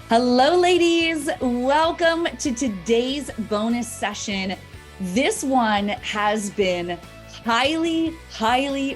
Hello, ladies. Welcome to today's bonus session. This one has been highly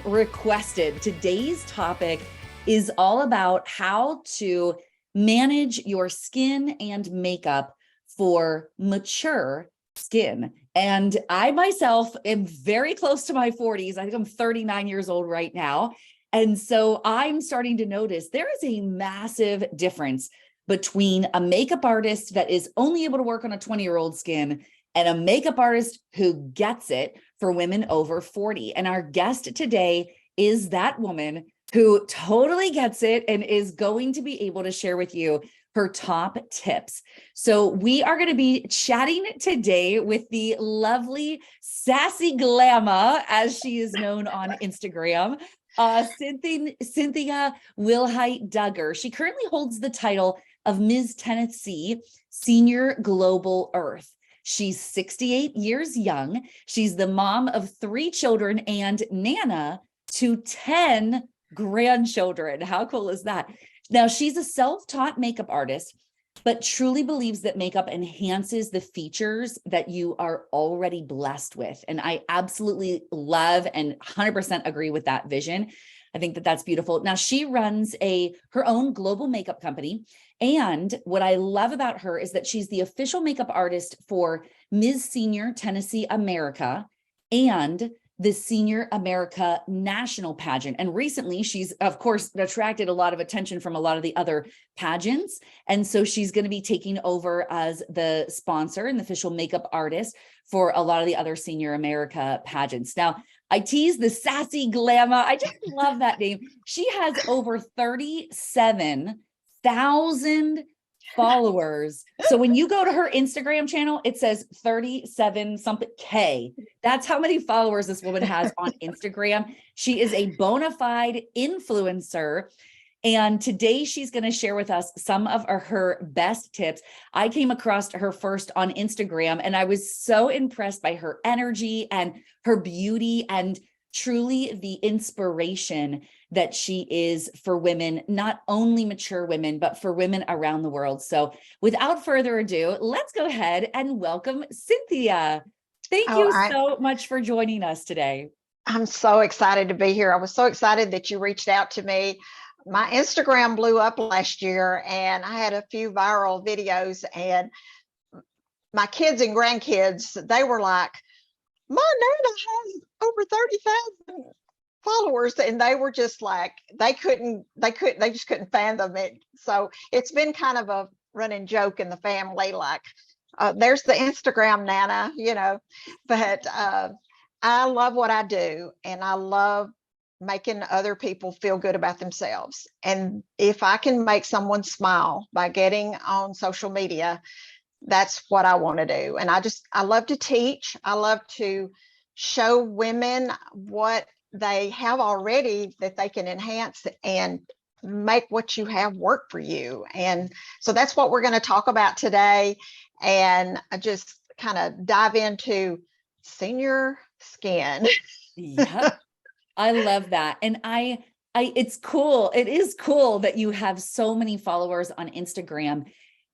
requested. Today's topic is all about how to manage your skin and makeup for mature skin. And I myself am very close to my 40s. I think I'm 39 years old right now. And so I'm starting to notice there is a massive difference between a makeup artist that is only able to work on a 20-year-old skin and a makeup artist who gets it for women over 40. And our guest today is that woman who totally gets it and is going to be able to share with you her top tips. So we are going to be chatting today with the lovely Sassy Glamma, as she is known on Instagram. Cynthia Willhite Dugger. She currently holds the title of Ms. Tennessee Senior Global Earth. She's 68 years young. She's the mom of 3 children and nana to 10 grandchildren. How cool is that? Now, she's a self-taught makeup artist, but truly believes that makeup enhances the features that you are already blessed with. And I absolutely love and 100% agree with that vision. I think that that's beautiful. Now, she runs her own global makeup company. And what I love about her is that she's the official makeup artist for Ms. Senior Tennessee America and the Senior America National Pageant. And recently, she's, of course, attracted a lot of attention from a lot of the other pageants. And so she's going to be taking over as the sponsor and the official makeup artist for a lot of the other Senior America pageants. Now, I tease the Sassy Glamma. I just love that name. She has over 37,000 followers. So when you go to her Instagram channel, it says 37 something K. That's how many followers this woman has on Instagram. She is a bona fide influencer. And today she's going to share with us some of her best tips. I came across her first on Instagram and I was so impressed by her energy and her beauty and truly the inspiration that she is for women, not only mature women, but for women around the world. So without further ado, let's go ahead and welcome Cynthia. Thank you so much for joining us today. I'm so excited to be here. I was so excited that you reached out to me. My Instagram blew up last year and I had a few viral videos, and my kids and grandkids, they were like, my Nana has over 30,000 followers, and they were just like, they just couldn't fathom it. So it's been kind of a running joke in the family, like, there's the Instagram Nana, but I love what I do, and I love making other people feel good about themselves. And if I can make someone smile by getting on social media, that's what I want to do. And I love to teach. I love to show women what they have already that they can enhance and make what you have work for you. And so that's what we're going to talk about today. And I just kind of dive into senior skin. Yep. I love that. And it's cool. It is cool that you have so many followers on Instagram.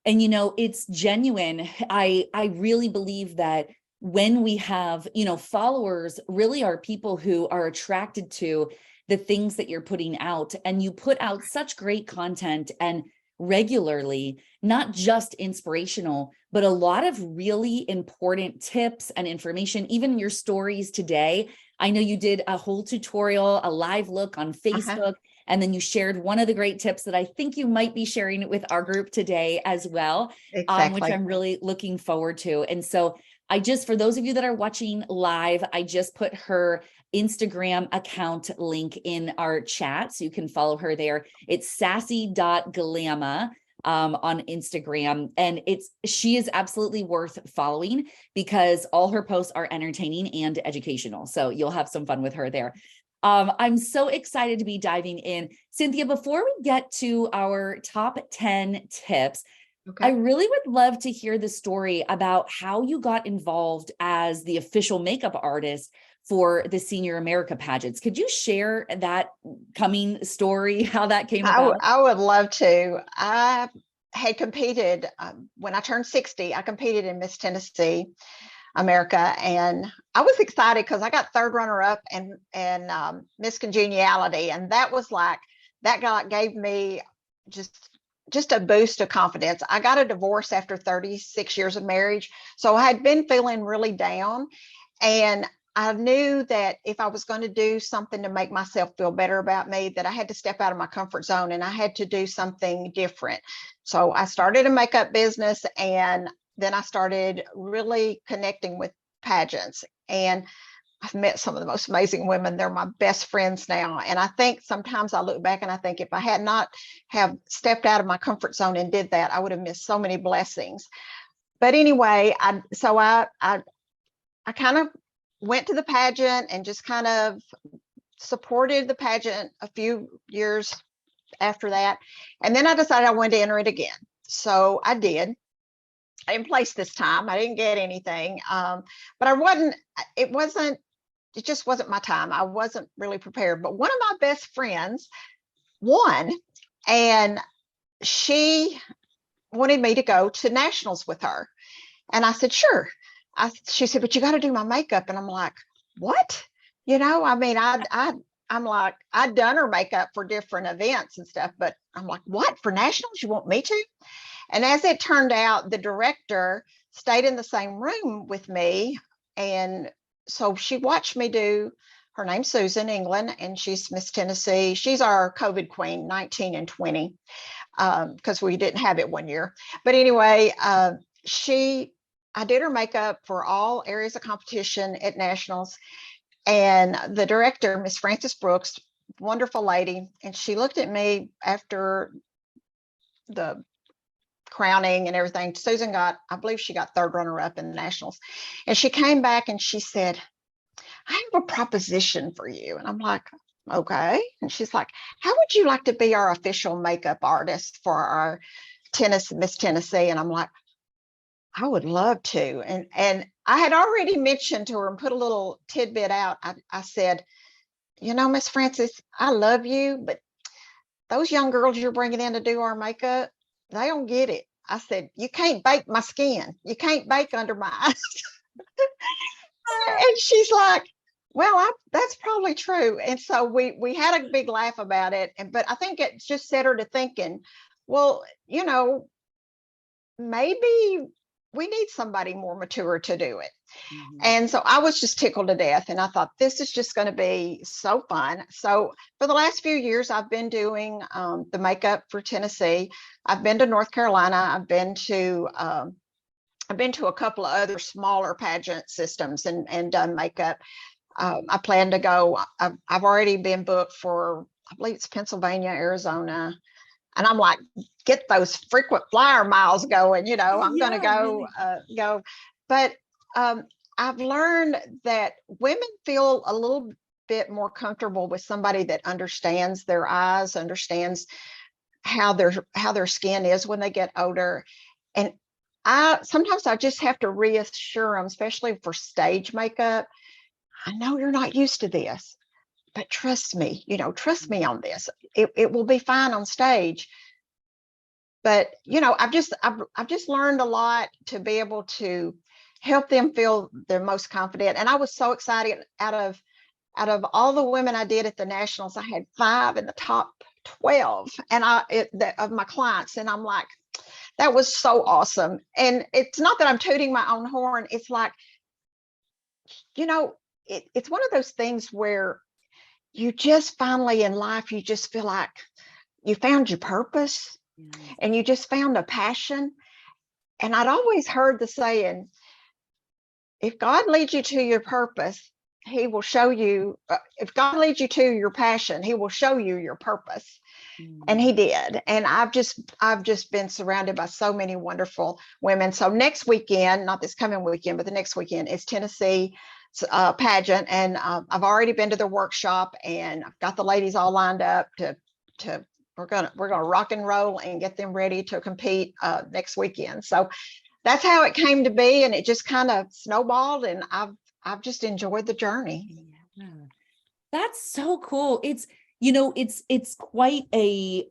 And, it's genuine. I really believe that when we have, followers really are people who are attracted to the things that you're putting out, and you put out such great content and regularly, not just inspirational, but a lot of really important tips and information, even your stories today. I know you did a whole tutorial, a live look on Facebook, and then you shared one of the great tips that I think you might be sharing it with our group today as well, Exactly. which I'm really looking forward to. And so for those of you that are watching live, I just put her Instagram account link in our chat, so you can follow her there. It's sassy.glamma. On Instagram, and she is absolutely worth following because all her posts are entertaining and educational. So you'll have some fun with her there. I'm so excited to be diving in. Cynthia, before we get to our top 10 tips, I really would love to hear the story about how you got involved as the official makeup artist for the Senior America pageants. Could you share that coming story, how that came about? I would love to. had competed when I turned 60. I competed in Miss Tennessee America, and I was excited because I got third runner up and Miss Congeniality, and that was like that gave me just a boost of confidence. I got a divorce after 36 years of marriage, so I had been feeling really down, and I knew that if I was going to do something to make myself feel better about me, that I had to step out of my comfort zone and I had to do something different. So I started a makeup business, and then I started really connecting with pageants, and I've met some of the most amazing women. They're my best friends now. And I think sometimes I look back and I think if I had not have stepped out of my comfort zone and did that, I would have missed so many blessings. But anyway, I kind of went to the pageant and just kind of supported the pageant a few years after that. And then I decided I wanted to enter it again. So I did. I didn't place this time. I didn't get anything. But it just wasn't my time. I wasn't really prepared. But one of my best friends won, and she wanted me to go to nationals with her. And I said, sure. She said, but you got to do my makeup. And I'm like, what? I mean, I'm like, I'd done her makeup for different events and stuff, but I'm like, what, for nationals? You want me to? And as it turned out, the director stayed in the same room with me. And so she watched me do, her name's Susan England, and she's Miss Tennessee. She's our COVID queen, 19 and 20, because we didn't have it one year. But anyway, I did her makeup for all areas of competition at nationals. And the director, Miss Frances Brooks, wonderful lady, and she looked at me after the crowning and everything. Susan I believe she got third runner up in the nationals. And she came back and she said, I have a proposition for you. And I'm like, okay. And she's like, how would you like to be our official makeup artist for our Miss Tennessee? And I'm like, I would love to. And I had already mentioned to her and put a little tidbit out. I said, Miss Frances, I love you, but those young girls you're bringing in to do our makeup, they don't get it. I said, you can't bake my skin. You can't bake under my eyes. And she's like, well, that's probably true. And so we had a big laugh about it. But I think it just set her to thinking, well, maybe we need somebody more mature to do it. Mm-hmm. And so I was just tickled to death. And I thought, this is just going to be so fun. So for the last few years, I've been doing the makeup for Tennessee. I've been to North Carolina. I've been to a couple of other smaller pageant systems and done makeup. I plan to go. I've already been booked for, I believe it's Pennsylvania, Arizona. And I'm like, get those frequent flyer miles going, I'm going to go. But I've learned that women feel a little bit more comfortable with somebody that understands their eyes, understands how their skin is when they get older. And sometimes I just have to reassure them, especially for stage makeup. I know you're not used to this, but trust me, trust me on this. It will be fine on stage. But I've just learned a lot to be able to help them feel their most confident. And I was so excited. Out of all the women I did at the nationals, I had 5 in the top 12 of my clients, and I'm like, that was so awesome. And it's not that I'm tooting my own horn. It's like, it's one of those things where you just finally in life, you just feel like you found your purpose. And you just found a passion. And I'd always heard the saying, if God leads you to your purpose, he will show you, if God leads you to your passion, he will show you your purpose. And he did. And I've just been surrounded by so many wonderful women. So next weekend, not this coming weekend, but the next weekend is Tennessee pageant. And I've already been to the workshop, and I've got the ladies all lined up to we're gonna rock and roll and get them ready to compete next weekend. So that's how it came to be, and it just kind of snowballed, and I've just enjoyed the journey. Yeah. That's so cool. It's it's quite a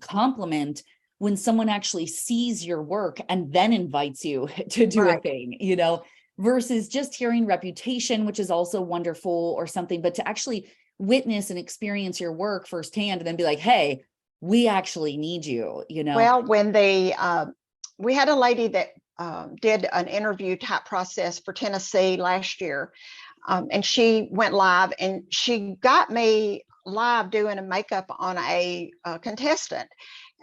compliment when someone actually sees your work and then invites you to do a thing, you know, versus just hearing reputation, which is also wonderful or something, but to actually witness and experience your work firsthand and then be like, hey, we actually need you, you know? Well, when we had a lady that did an interview type process for Tennessee last year, and she went live, and she got me live doing a makeup on a contestant.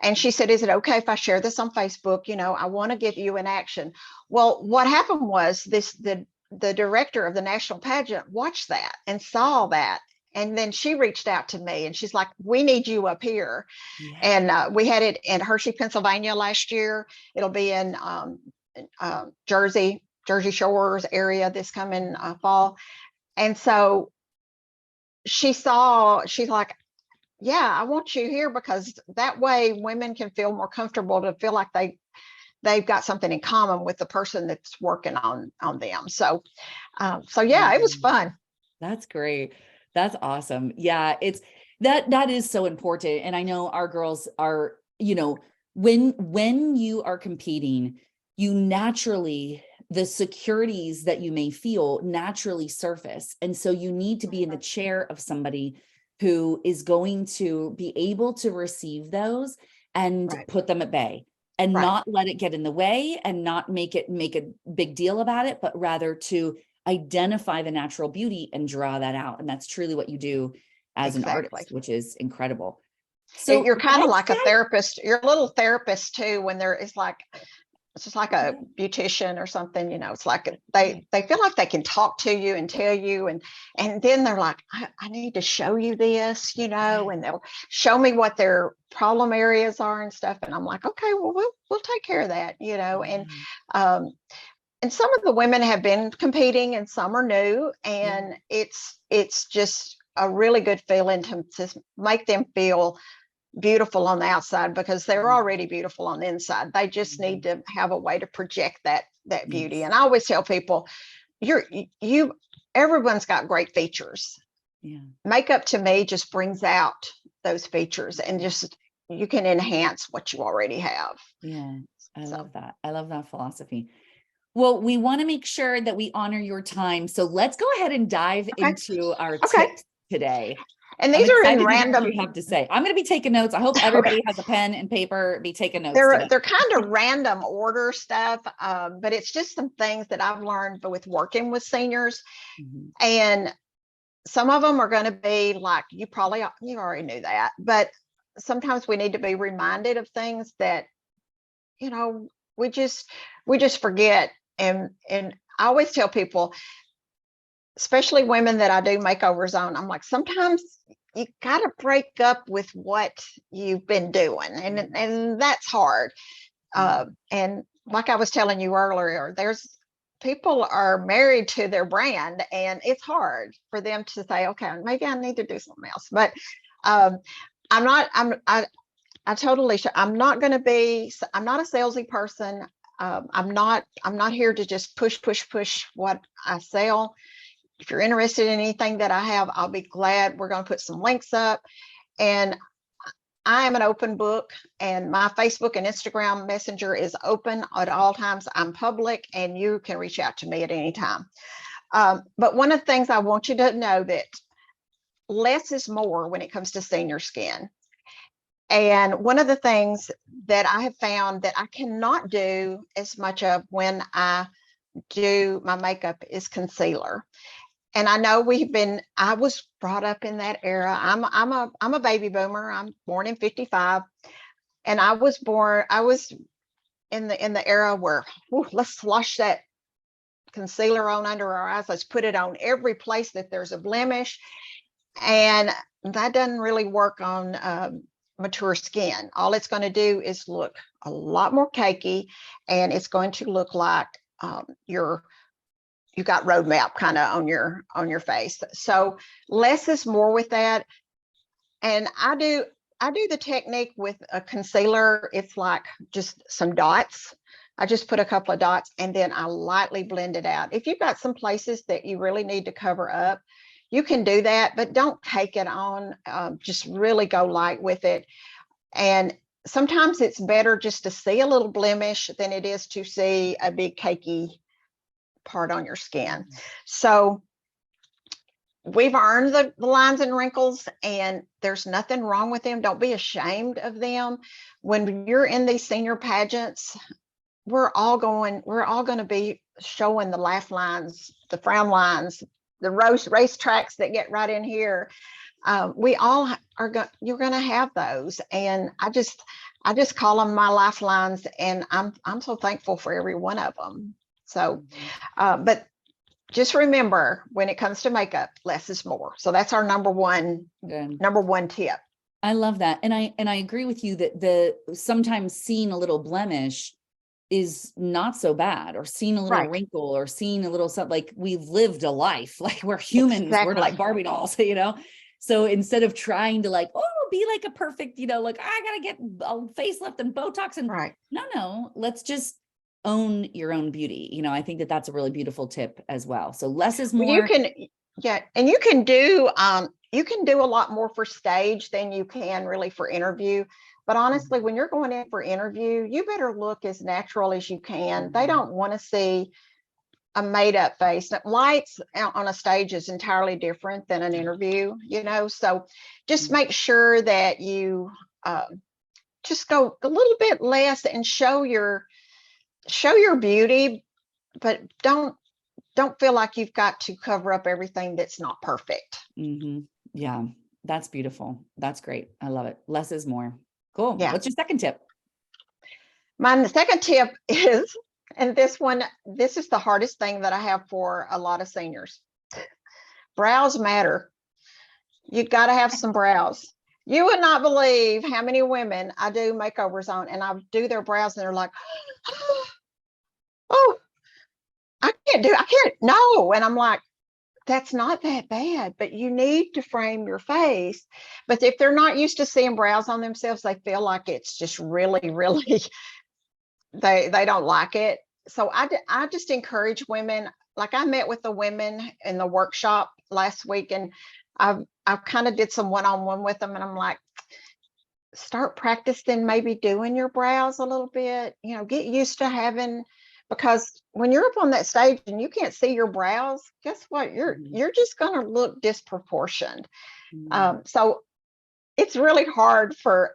And she said, is it okay if I share this on Facebook? You know, I want to get you in action. Well, what happened was the director of the national pageant watched that and saw that. And then she reached out to me and she's like, we need you up here. Yeah. And we had it in Hershey, Pennsylvania last year. It'll be in Jersey Shores area this coming fall. And so she's like, yeah, I want you here, because that way women can feel more comfortable to feel like they've got something in common with the person that's working on them. So yeah, it was fun. That's great. That's awesome. Yeah, it's that is so important. And I know our girls are, you know, when you are competing, you naturally, the securities that you may feel naturally surface. And so you need to be in the chair of somebody who is going to be able to receive those and put them at bay and not let it get in the way and not make a big deal about it, but rather to identify the natural beauty and draw that out. And that's truly what you do as an artist, which is incredible. So you're kind of like a therapist. You're a little therapist too, when there is like, it's just like a beautician or something, you know. It's like they feel like they can talk to you and tell you, and then they're like, I need to show you this, you know, and they'll show me what their problem areas are and stuff. And I'm like, okay, well, we'll take care of that, you know. And some of the women have been competing and some are new, and it's just a really good feeling to make them feel beautiful on the outside, because they're already beautiful on the inside. They just need to have a way to project that beauty. And I always tell people, everyone's got great features. Makeup to me just brings out those features, and just you can enhance what you already have. I love that. I love that philosophy. Well, we want to make sure that we honor your time, so let's go ahead and dive into our tips today. And these are in random. What you have to say. I'm going to be taking notes. I hope everybody has a pen and paper. Be taking notes. They're kind of random order stuff, but it's just some things that I've learned with working with seniors, and some of them are going to be like you already knew that, but sometimes we need to be reminded of things that, you know, we just forget. And I always tell people, especially women that I do makeovers on, I'm like, sometimes you got to break up with what you've been doing, and that's hard. And like I was telling you earlier, people are married to their brand, and it's hard for them to say, okay, maybe I need to do something else. But I'm not a salesy person. I'm not here to just push what I sell. If you're interested in anything that I have, I'll be glad. We're going to put some links up. And I am an open book, and my Facebook and Instagram Messenger is open at all times. I'm public, and you can reach out to me at any time. But one of the things I want you to know, that less is more when it comes to senior skin. And one of the things that I have found that I cannot do as much of when I do my makeup is concealer. And I know I was brought up in that era. I'm a baby boomer. I'm born in 55. And I was in the era where, let's slosh that concealer on under our eyes. Let's put it on every place that there's a blemish. And that doesn't really work on mature skin. All it's going to do is look a lot more cakey, and it's going to look like you got roadmap kind of on your face. So less is more with that. And I do the technique with a concealer. It's like just some dots. I just put a couple of dots, and then I lightly blend it out. If you've got some places that you really need to cover up, you can do that, but don't take it on. Just really go light with it. And sometimes it's better just to see a little blemish than it is to see a big cakey part on your skin. So we've earned the lines and wrinkles, and there's nothing wrong with them. Don't be ashamed of them. When you're in these senior pageants, we're all going to be showing the laugh lines, the frown lines, the race tracks that get right in here. We all you're going to have those, and I just call them my lifelines, and I'm so thankful for every one of them. So, but just remember, when it comes to makeup, less is more. So that's our number one tip. I love that. And I agree with you that sometimes seeing a little blemish is not so bad, or seeing a little wrinkle, or seeing a little something. Like, we've lived a life, like we're humans, Exactly. We're like Barbie dolls, So instead of trying to like, oh, be like a perfect, like I gotta get a facelift and Botox, and no, let's just own your own beauty. I think that that's a really beautiful tip as well. So less is more. Well, and you can do a lot more for stage than you can really for interview. But honestly, when you're going in for interview, you better look as natural as you can. They don't want to see a made up face. Lights on a stage is entirely different than an interview, so just make sure that you just go a little bit less and show your beauty, but don't feel like you've got to cover up everything that's not perfect. Yeah, that's beautiful. That's great. I love it. Less is more. Cool. Yeah. What's your second tip? My second tip is, and this is the hardest thing that I have for a lot of seniors. Brows matter. You got to have some brows. You would not believe how many women I do makeovers on, and I do their brows, and they're like, oh, I can't, no. And I'm like, that's not that bad, but you need to frame your face. But if they're not used to seeing brows on themselves, they feel like it's just really, really, they don't like it. So I just encourage women. Like, I met with the women in the workshop last week, and I kind of did some one-on-one with them, and I'm like, start practicing maybe doing your brows a little bit, get used to having, because when you're up on that stage and you can't see your brows, guess what? You're just going to look disproportioned. So it's really hard for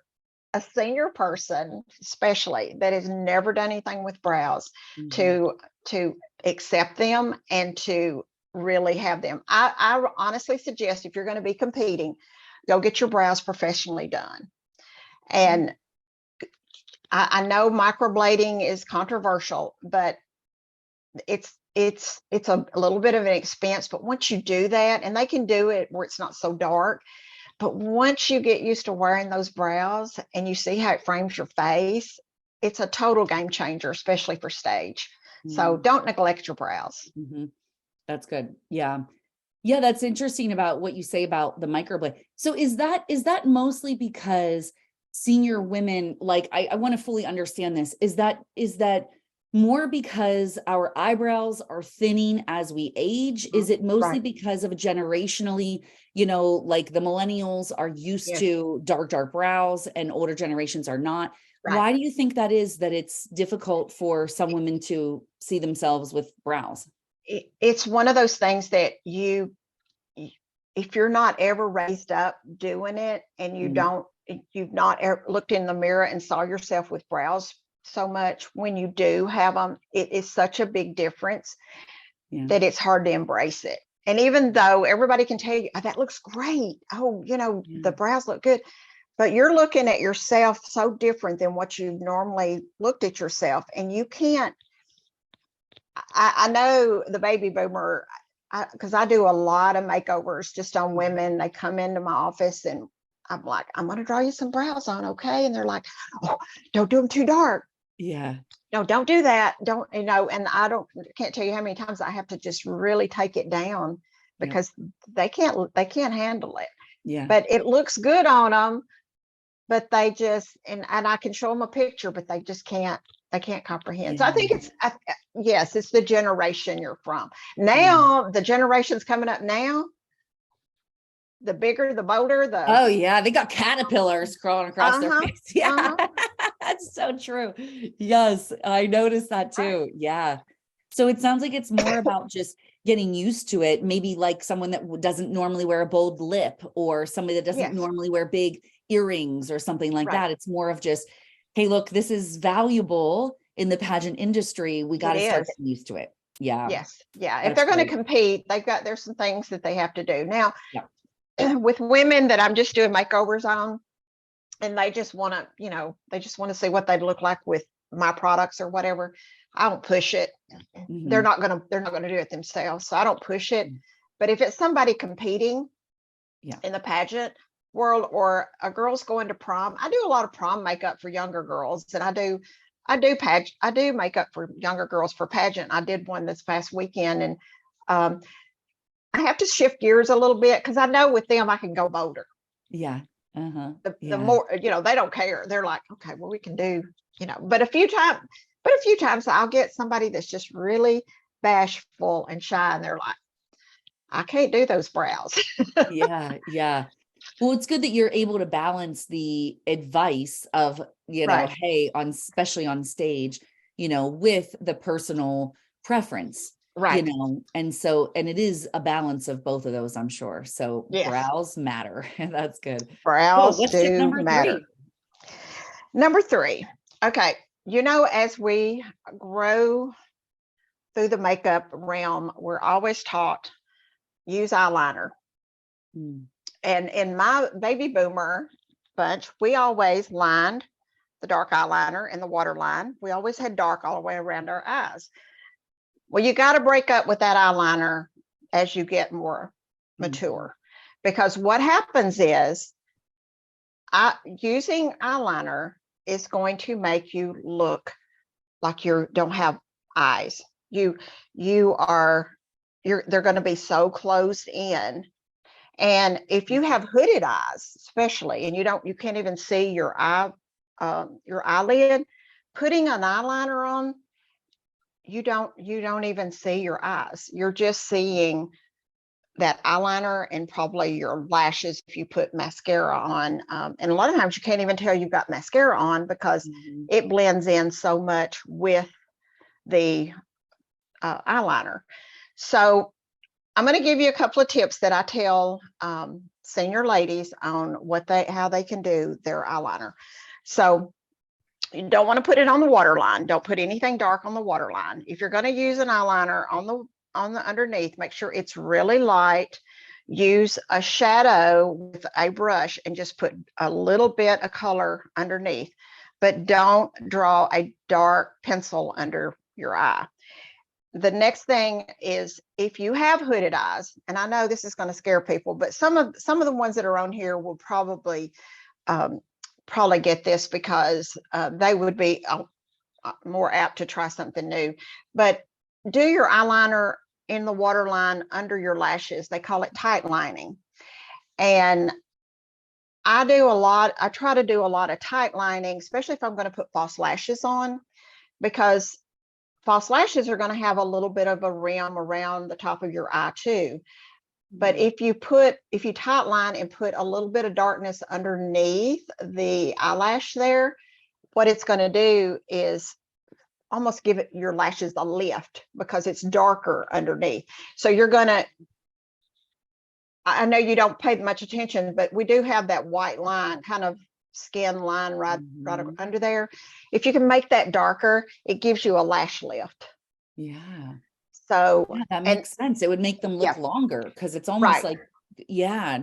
a senior person, especially that has never done anything with brows, to accept them and to really have them. I honestly suggest, if you're going to be competing, go get your brows professionally done. And I know microblading is controversial, but it's a little bit of an expense. But once you do that, and they can do it where it's not so dark, but once you get used to wearing those brows and you see how it frames your face, it's a total game changer, especially for stage. So don't neglect your brows. That's good. Yeah. That's interesting about what you say about the microblade. So is that mostly because senior women, like, I want to fully understand this. Is that more because our eyebrows are thinning as we age? Is it mostly because of generationally, like the millennials are used to dark brows and older generations are not? Why do you think that is, that it's difficult for some women to see themselves with brows? It's one of those things that if you're not ever raised up doing it, and you've not ever looked in the mirror and saw yourself with brows so much, when you do have them, it is such a big difference that it's hard to embrace it. And even though everybody can tell you, oh, that looks great, the brows look good, but you're looking at yourself so different than what you've normally looked at yourself. And you can't, I know the baby boomer, because I do a lot of makeovers just on women. They come into my office and I'm like, I'm going to draw you some brows on. Okay. And they're like, oh, don't do them too dark. Yeah. No, don't do that. Don't, and can't tell you how many times I have to just really take it down, because they can't handle it. Yeah. But it looks good on them, but they just, and I can show them a picture, but they just can't comprehend. So I think it's the generation you're from. Now, the generations coming up now, the bigger, the bolder, oh yeah, they got caterpillars crawling across their face. That's so true. Yes, I noticed that too. Yeah. So it sounds like it's more about just getting used to it. Maybe like someone that doesn't normally wear a bold lip, or somebody that doesn't Yes, normally wear big earrings or something like right. that. It's more of just, hey, look, this is valuable in the pageant industry. We got It to start is. getting used to it. Yeah, Yes. Yeah. If that's they're going to great. compete, there's some things that they have to do. Now, Yeah. with women that I'm just doing makeovers on, and they just want to, they just want to see what they'd look like with my products or whatever. I don't push it. They're Mhm. not gonna do it themselves. So I don't push it. But if it's somebody competing Yeah. in the pageant world, or a girl's going to prom, I do a lot of prom makeup for younger girls, and I do makeup for younger girls for pageant. I did one this past weekend, and um, I have to shift gears a little bit because I know with them I can go bolder. Yeah. Uh-huh. The Yeah. more, they don't care. They're like, okay, well, we can do, but a few times I'll get somebody that's just really bashful and shy, and they're like, I can't do those brows. Yeah. Yeah. Well, it's good that you're able to balance the advice of, Right, hey, especially on stage, with the personal preference, right. and it is a balance of both of those, I'm sure. So Yes, brows matter. That's good. Cool. brows What's tip do number matter. 3? Number 3. Okay. As we grow through the makeup realm, we're always taught use eyeliner. Mm. And in my baby boomer bunch, we always lined the dark eyeliner and the waterline. We always had dark all the way around our eyes. Well, you got to break up with that eyeliner as you get more mature, because what happens is using eyeliner is going to make you look like you don't have eyes. They're going to be so closed in. And if you have hooded eyes, especially, and you can't even see your eyelid, putting an eyeliner on, you don't even see your eyes. You're just seeing that eyeliner and probably your lashes if you put mascara on. And a lot of times you can't even tell you've got mascara on because it blends in so much with the eyeliner. So I'm going to give you a couple of tips that I tell senior ladies on how they can do their eyeliner. So you don't want to put it on the waterline. Don't put anything dark on the waterline. If you're going to use an eyeliner on the underneath, make sure it's really light. Use a shadow with a brush and just put a little bit of color underneath, but don't draw a dark pencil under your eye. The next thing is, if you have hooded eyes, and I know this is going to scare people, but some of the ones that are on here will probably get this because they would be more apt to try something new. But do your eyeliner in the waterline under your lashes. They call it tight lining. And I try to do a lot of tight lining, especially if I'm going to put false lashes on, because false lashes are going to have a little bit of a rim around the top of your eye too. But if you tight line and put a little bit of darkness underneath the eyelash there, what it's going to do is almost give your lashes a lift because it's darker underneath. So I know you don't pay much attention, but we do have that white line, kind of skin line right under there. If you can make that darker, it gives you a lash lift. Yeah. So yeah, that makes sense. It would make them look longer because it's almost like,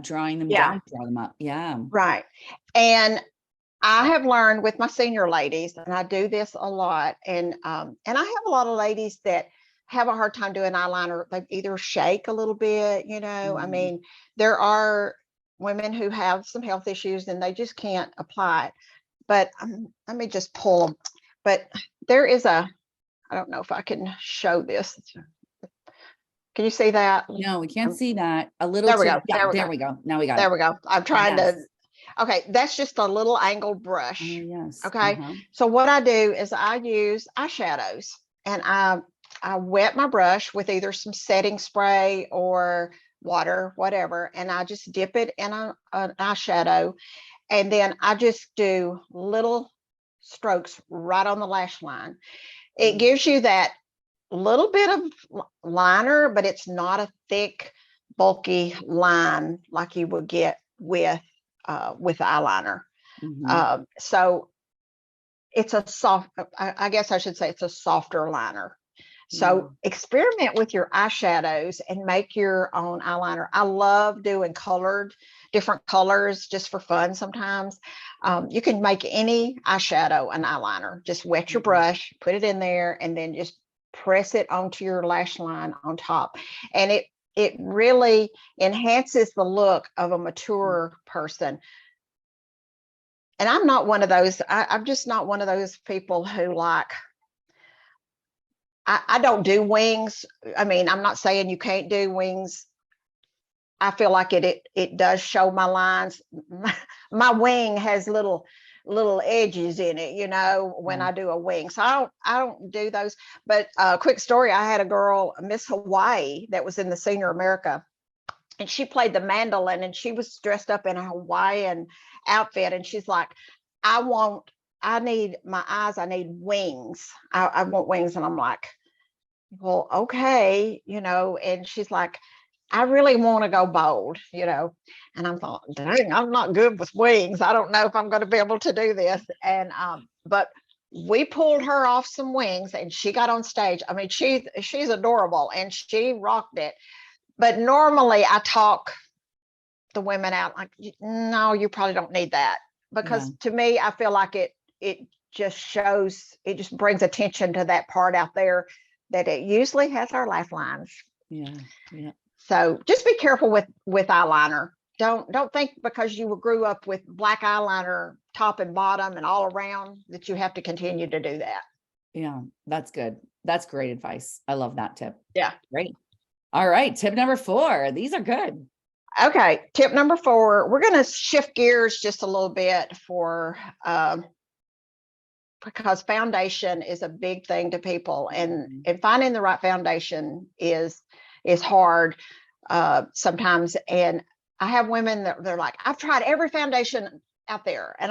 drawing them down, draw them up. Yeah. Right. And I have learned with my senior ladies, and I do this a lot, and I have a lot of ladies that have a hard time doing eyeliner. They either shake a little bit, I mean, there are women who have some health issues and they just can't apply it. But let me just pull them. But there is I don't know if I can show this. Can you see that? No, we can't see that. A little There we too. go. Yeah, there we go. Now we got it. There we go. I'm trying Yes. to. Okay, that's just a little angled brush. Oh, yes. Okay. So what I do is I use eyeshadows, and I wet my brush with either some setting spray or water, whatever, and I just dip it in an eyeshadow, and then I just do little strokes right on the lash line. It gives you that little bit of liner, but it's not a thick, bulky line like you would get with eyeliner. So it's a soft, I guess I should say it's a softer liner. So experiment with your eyeshadows and make your own eyeliner. I love doing different colors just for fun sometimes. You can make any eyeshadow an eyeliner. Just wet your brush, put it in there, and then just press it onto your lash line on top. And it really enhances the look of a mature person. And I'm not one of those, I'm just not one of those people who like, I don't do wings. I mean, I'm not saying you can't do wings. I feel like it does show my lines. My wing has little edges in it, you know, when I do a wing. So I don't do those. But quick story, I had a girl, Miss Hawaii, that was in the Senior America, and she played the mandolin, and she was dressed up in a Hawaiian outfit, and she's like, I need my eyes, I need wings. I want wings. And I'm like, well, okay, you know, and she's like, I really want to go bold, you know. And I'm thought, dang, I'm not good with wings. I don't know if I'm going to be able to do this. And but we pulled her off some wings, and she got on stage. I mean, she's adorable, and she rocked it. But normally I talk the women out like, no, you probably don't need that, because to me, I feel like it just shows, it just brings attention to that part out there that it usually has our lifelines. So just be careful with eyeliner. Don't think because you grew up with black eyeliner top and bottom and all around that you have to continue to do that. Yeah, that's good. That's great advice. I love that tip. Yeah. Great. All right. Tip number 4. These are good. Okay. Tip number 4, we're going to shift gears just a little bit because foundation is a big thing to people, and finding the right foundation is hard sometimes. And I have women that they're like, I've tried every foundation out there, and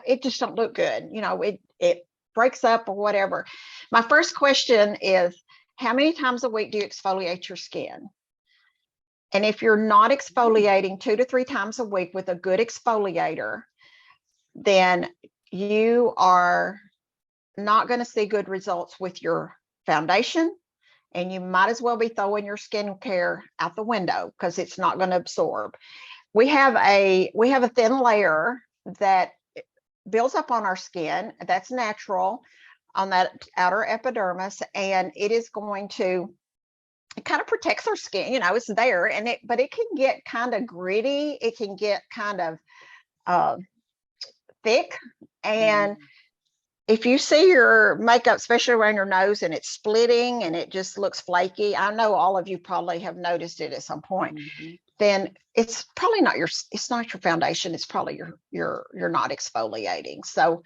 it just don't look good. You know, it breaks up or whatever. My first question is, how many times a week do you exfoliate your skin? And if you're not exfoliating 2 to 3 times a week with a good exfoliator, then you are not going to see good results with your foundation, and you might as well be throwing your skincare out the window because it's not going to absorb. We have a thin layer that builds up on our skin. That's natural on that outer epidermis, and it is going to, it kind of protects our skin. You know, it's there, but it can get kind of gritty. It can get kind of thick. And if you see your makeup, especially around your nose, and it's splitting and it just looks flaky, I know all of you probably have noticed it at some point, then it's probably not it's not your foundation. It's probably you're not exfoliating. So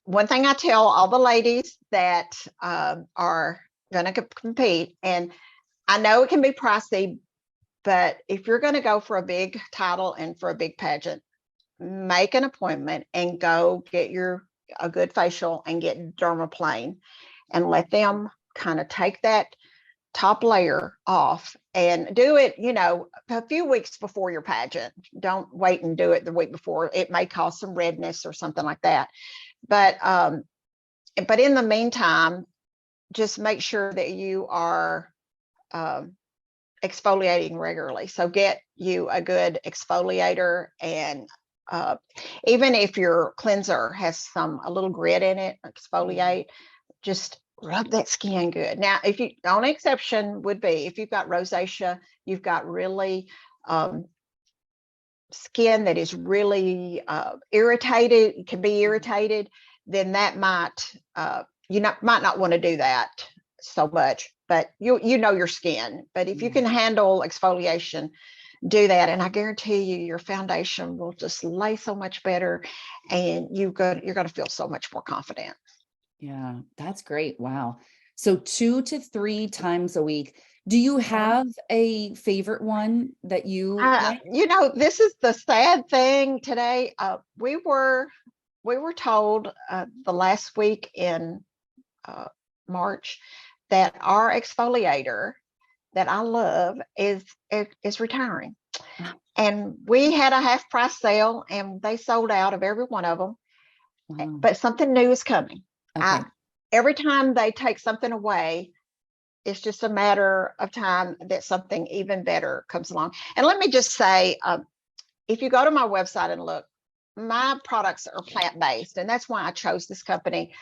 one thing I tell all the ladies that are going to compete, and I know it can be pricey, but if you're going to go for a big title and for a big pageant, make an appointment and go get a good facial and get dermaplane, and let them kind of take that top layer off, and do it, you know, a few weeks before your pageant. Don't wait and do it the week before. It may cause some redness or something like that. But in the meantime, just make sure that you are exfoliating regularly. So get you a good exfoliator, and even if your cleanser has a little grit in it, exfoliate, just rub that skin good. Now, the only exception would be if you've got rosacea, you've got really skin that is really irritated, it can be irritated, then that might not want to do that so much. But you know your skin. But if you can handle exfoliation, do that, and I guarantee you your foundation will just lay so much better, and you're going to feel so much more confident. Yeah, that's great. Wow. So 2 to 3 times a week. Do you have a favorite one that you like? This is the sad thing today. We were told the last week in March that our exfoliator that I love is retiring. And we had a half price sale and they sold out of every one of them. Wow. But something new is coming. Okay. Every time they take something away, it's just a matter of time that something even better comes along. And let me just say, if you go to my website and look, my products are plant-based, and that's why I chose this company.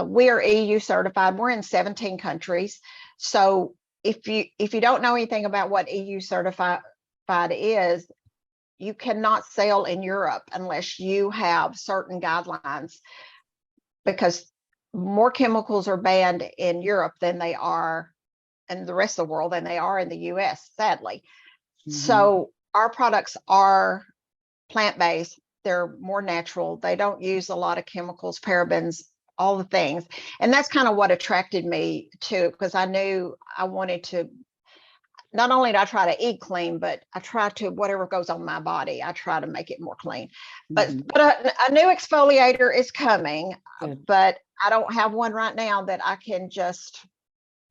We are EU certified. We're in 17 countries. So if you don't know anything about what EU certified is, you cannot sell in Europe unless you have certain guidelines, because more chemicals are banned in Europe than they are in the rest of the world than they are in the US, sadly. So our products are plant-based. They're more natural. They don't use a lot of chemicals, parabens, all the things. And that's kind of what attracted me to, because I knew I wanted to, not only do I try to eat clean, but I try to, whatever goes on my body, I try to make it more clean. But a new exfoliator is coming. Good. But I don't have one right now that I can just,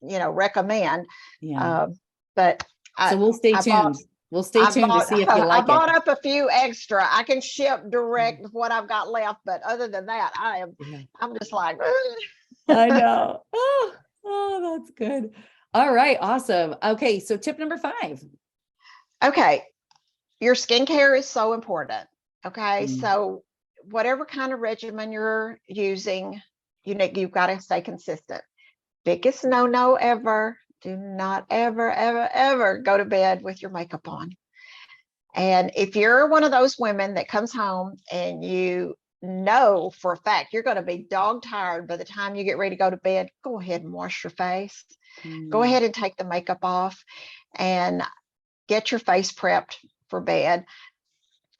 recommend. Yeah. But so we'll stay tuned. We'll stay tuned to see if you like it. I bought up a few extra. I can ship direct with what I've got left, but other than that, I'm just like, I know. Oh, that's good. All right, awesome. Okay, so tip number 5. Okay, your skincare is so important. Okay, so whatever kind of regimen you're using, you've got to stay consistent. Biggest no ever. Do not ever go to bed with your makeup on. And if you're one of those women that comes home and you know for a fact you're going to be dog tired by the time you get ready to go to bed, go ahead and wash your face. Go ahead and take the makeup off and get your face prepped for bed.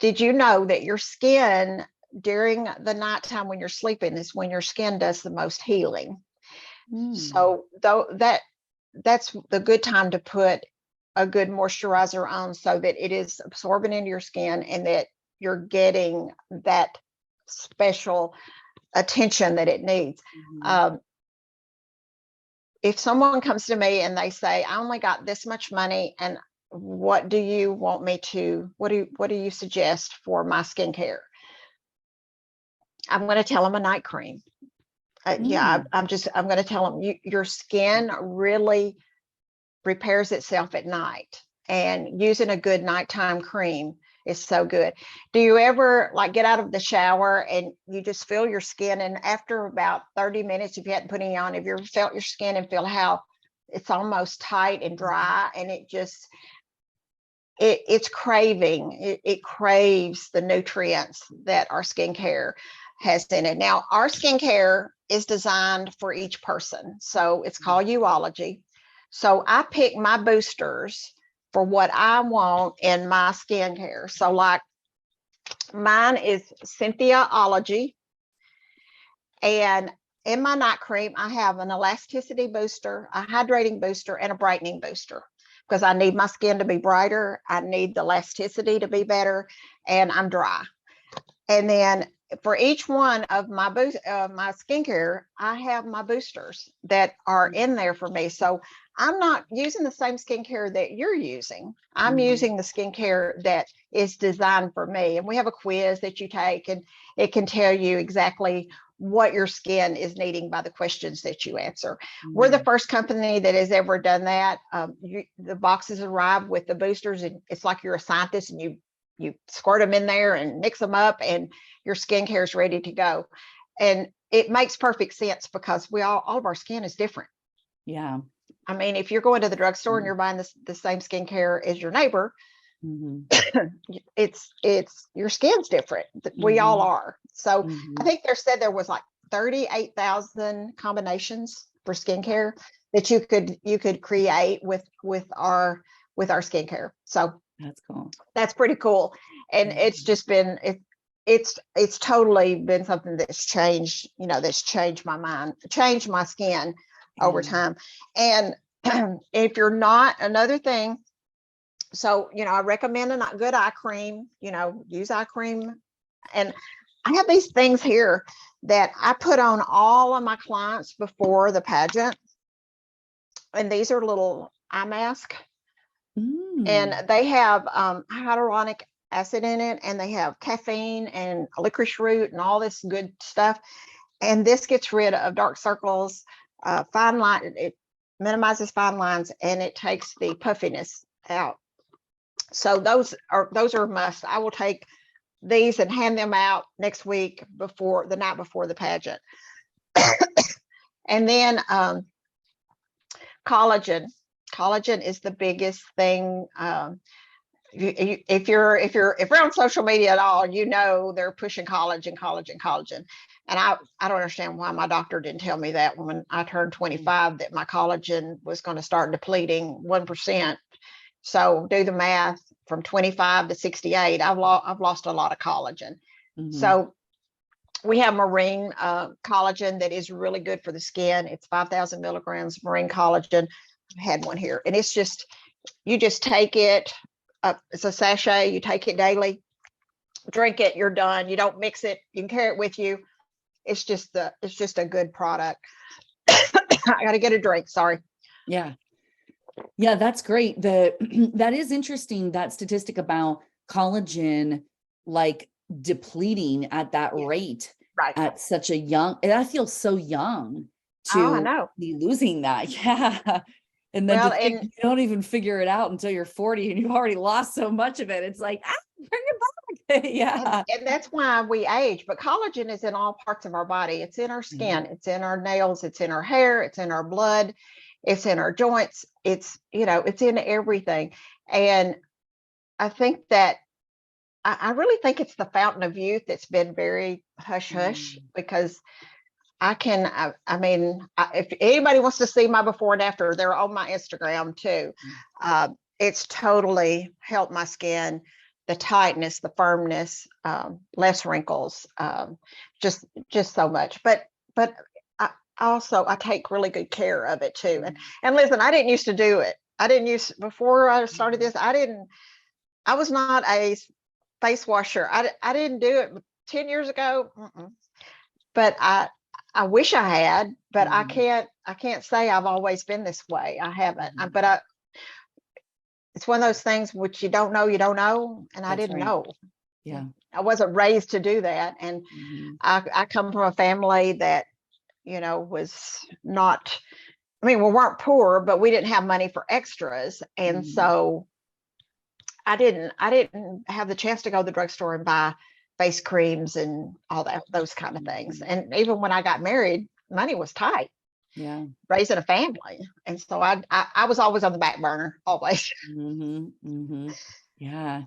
Did you know that your skin during the nighttime when you're sleeping is when your skin does the most healing? So that's the good time to put a good moisturizer on so that it is absorbing into your skin and that you're getting that special attention that it needs. If someone comes to me and they say, I only got this much money, and what do you want me to, what do you suggest for my skincare? I'm going to tell them a night cream. I'm going to tell them your skin really repairs itself at night, and using a good nighttime cream is so good. Do you ever get out of the shower and you just feel your skin, and after about 30 minutes, if you hadn't put any on, have you ever felt your skin and feel how it's almost tight and dry, and it's craving, it craves the nutrients that our skincare has in it. Now, our skincare is designed for each person. So it's called Uology. So I pick my boosters for what I want in my skincare. So mine is Cynthiaology. And in my night cream, I have an elasticity booster, a hydrating booster, and a brightening booster, because I need my skin to be brighter. I need the elasticity to be better, and I'm dry. And then for each one of my my skincare, I have my boosters that are in there for me. So I'm not using the same skincare that you're using. I'm using the skincare that is designed for me. And we have a quiz that you take, and it can tell you exactly what your skin is needing by the questions that you answer. We're the first company that has ever done that. The boxes arrive with the boosters, and it's like you're a scientist, and you squirt them in there and mix them up, and your skincare is ready to go. And it makes perfect sense, because all of our skin is different. Yeah. I mean, if you're going to the drugstore and you're buying the same skincare as your neighbor, it's your skin's different. We all are. So I think there was 38,000 combinations for skincare that you could create with our skincare. So that's cool. That's pretty cool. And it's just been it's totally been something that's changed, that's changed my mind, changed my skin over time. And if you're not, another thing, so, I recommend a good eye cream, use eye cream. And I have these things here that I put on all of my clients before the pageant. And these are little eye masks. And they have hyaluronic acid in it, and they have caffeine and licorice root and all this good stuff. And this gets rid of dark circles, fine line. It minimizes fine lines, and it takes the puffiness out. So those are a must. I will take these and hand them out next week the night before the pageant. And then collagen. Collagen is the biggest thing. If you're on social media at all, they're pushing collagen. And I don't understand why my doctor didn't tell me that when I turned 25, that my collagen was going to start depleting 1%. So do the math, from 25 to 68, I've lost a lot of collagen. So we have marine collagen that is really good for the skin. It's 5,000 milligrams marine collagen. I had one here, and it's just, you just take it. It's a sachet. You take it daily, drink it. You're done. You don't mix it. You can carry it with you. It's just a good product. I got to get a drink. Sorry. Yeah, that's great. That is interesting, that statistic about collagen, like depleting at that rate, right, at such a young, and I feel so young to be losing that. Yeah. And then to think you don't even figure it out until you're 40 and you've already lost so much of it. It's like, bring it back. Yeah. And that's why we age. But collagen is in all parts of our body. It's in our skin. It's in our nails. It's in our hair. It's in our blood. It's in our joints. It's in everything. And I think that I really think it's the fountain of youth that's been very hush hush, because if anybody wants to see my before and after, they're on my Instagram too. It's totally helped my skin, the tightness, the firmness, less wrinkles, just so much. But I take really good care of it too. And listen, I didn't used to do it. Before I started this, I was not a face washer. I didn't do it 10 years ago. But I wish I had, but I can't say I've always been this way. I haven't. But it's one of those things which you don't know, and I didn't know. Yeah. I wasn't raised to do that. And I come from a family that, was not, we weren't poor, but we didn't have money for extras. And so I didn't have the chance to go to the drugstore and buy face creams and all that, those kind of things. And even when I got married, money was tight. Yeah. Raising a family. And so I was always on the back burner, always. Yeah.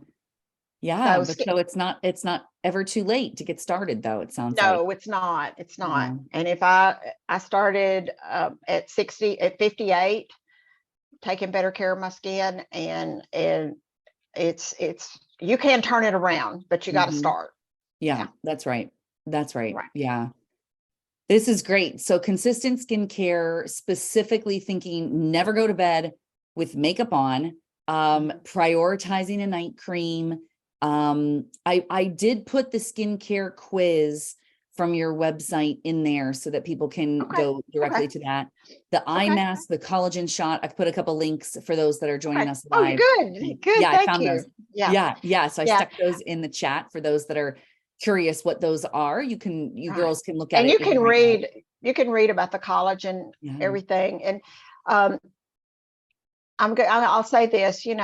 Yeah. So it's not ever too late to get started, though, it sounds like. No, it's not. It's not. And if I started at 58, taking better care of my skin, and it's you can turn it around, but you got to start. Yeah, that's right. Yeah. This is great. So consistent skincare, specifically thinking never go to bed with makeup on, prioritizing a night cream. I did put the skincare quiz from your website in there so that people can go directly to that. The eye mask, the collagen shot, I've put a couple links for those that are joining us live. Oh, good. Yeah, Thank I found you. those. Yeah. So I stuck those in the chat for those that are curious what those are. You girls can look at it. And you can read about the collagen, everything. And I'll say this, you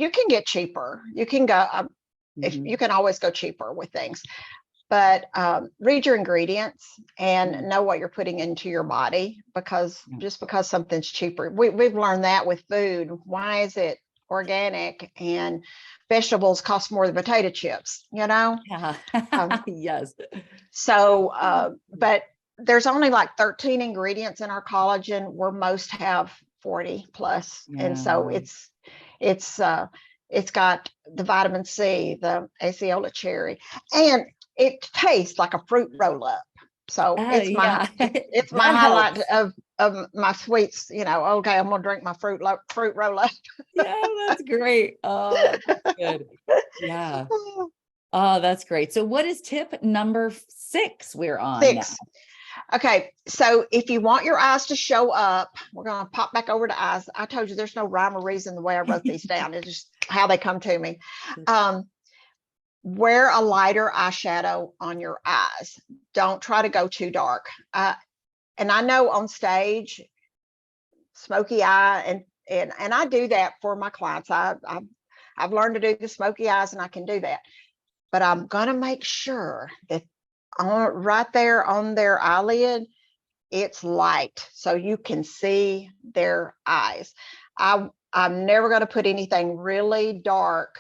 can get cheaper. You can go, if you can always go cheaper with things, but read your ingredients and know what you're putting into your body, because just because something's cheaper, we've learned that with food. Why is it organic and vegetables cost more than potato chips, Yes. So but there's only like 13 ingredients in our collagen, where most have 40 plus. And so it's got the vitamin C, the aceola cherry, and it tastes like a fruit roll up. So Yeah, it's my that highlight helps. of my sweets. Okay, I'm gonna drink my fruit roll up. Yeah, that's great. Oh, that's good. Yeah. Oh, that's great. So what is tip number 6 we're on now? 6. Okay, so if you want your eyes to show up, we're gonna pop back over to eyes. I told you there's no rhyme or reason the way I wrote these down. It's just how they come to me. Wear a lighter eyeshadow on your eyes. Don't try to go too dark. And I know on stage, smoky eye, and I do that for my clients. I've learned to do the smoky eyes, and I can do that. But I'm gonna make sure that right there on their eyelid, it's light so you can see their eyes. I'm never going to put anything really dark,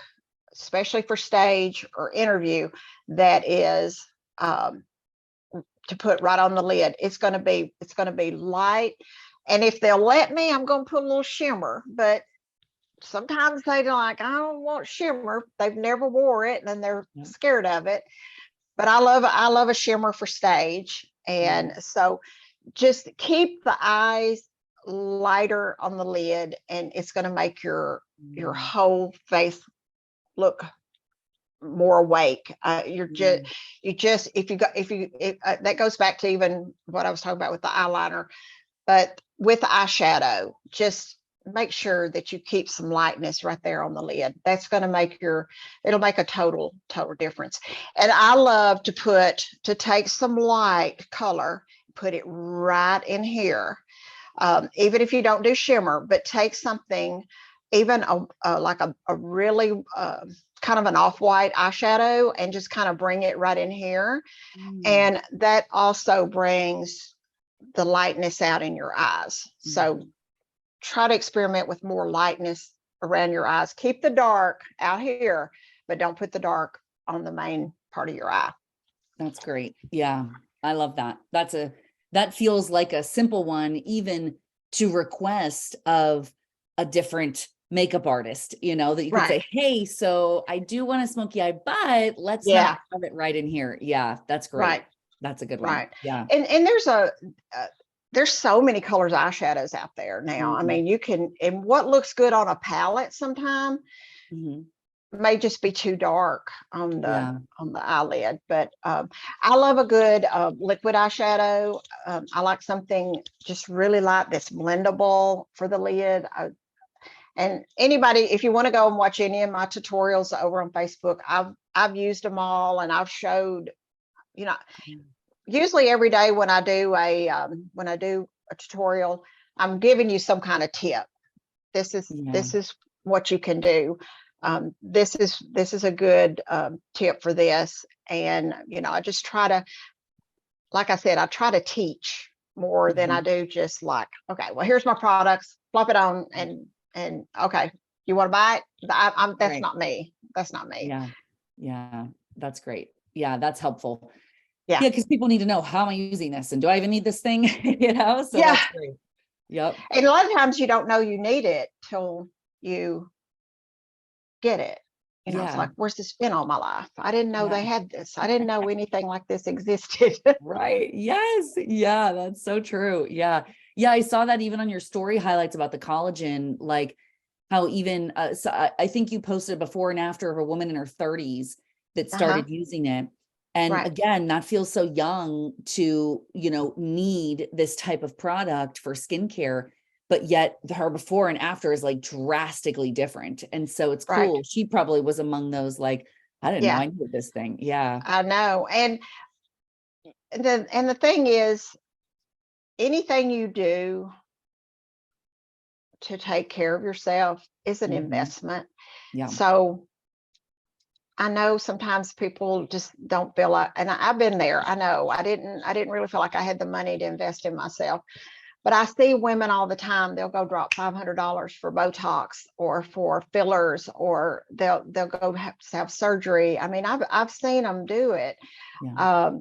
especially for stage or interview, that is to put right on the lid. It's going to be light. And if they'll let me, I'm going to put a little shimmer, but sometimes they're like, I don't want shimmer. They've never wore it and they're scared of it. But I love a shimmer for stage. And so just keep the eyes lighter on the lid, and it's going to make your whole face look more awake. That goes back to even what I was talking about with the eyeliner, but with the eyeshadow, just make sure that you keep some lightness right there on the lid. That's going to make it'll make a total difference. And I love to take some light color, put it right in here. Even if you don't do shimmer, but take something, even like a really kind of an off-white eyeshadow, and just kind of bring it right in here. And that also brings the lightness out in your eyes. So try to experiment with more lightness around your eyes. Keep the dark out here, but don't put the dark on the main part of your eye. That's great. Yeah, I love that. That feels like a simple one, even to request of a different makeup artist, that you could say, hey, so I do want a smoky eye, but let's not have it right in here. Yeah, that's great. Right. That's a good one. Right. Yeah. And there's so many colors eyeshadows out there now. I mean, you can, and what looks good on a palette sometime may just be too dark on the eyelid. But I love a good liquid eyeshadow. I like something just really light that's blendable for the lid. And anybody, if you want to go and watch any of my tutorials over on Facebook, I've used them all, and I've showed, usually every day when I do a tutorial, I'm giving you some kind of tip. This is what you can do. This is a good tip for this. And I just try to, like I said, I try to teach more than I do just like, okay, well, here's my products, flop it on, and okay, you want to buy it? That's not me. That's not me. Yeah, that's great. Yeah, that's helpful. Yeah, because people need to know, how am I using this, and do I even need this thing? So that's great. Yep. And a lot of times you don't know you need it till you get it. It's like, where's this been all my life? I didn't know they had this. I didn't know anything like this existed. Right. Yes. Yeah, that's so true. Yeah. I saw that even on your story highlights about the collagen, like how even so I think you posted before and after of a woman in her 30s that started using it. And again, that feels so young to, need this type of product for skincare, but yet her before and after is like drastically different. And so it's cool. She probably was among those, like, I didn't know I needed this thing. Yeah. I know. And the thing is, anything you do to take care of yourself is an investment. Yeah. So I know sometimes people just don't feel like, and I've been there. I know I didn't really feel like I had the money to invest in myself, but I see women all the time. They'll go drop $500 for Botox or for fillers, or they'll go have surgery. I mean, I've seen them do it. Yeah.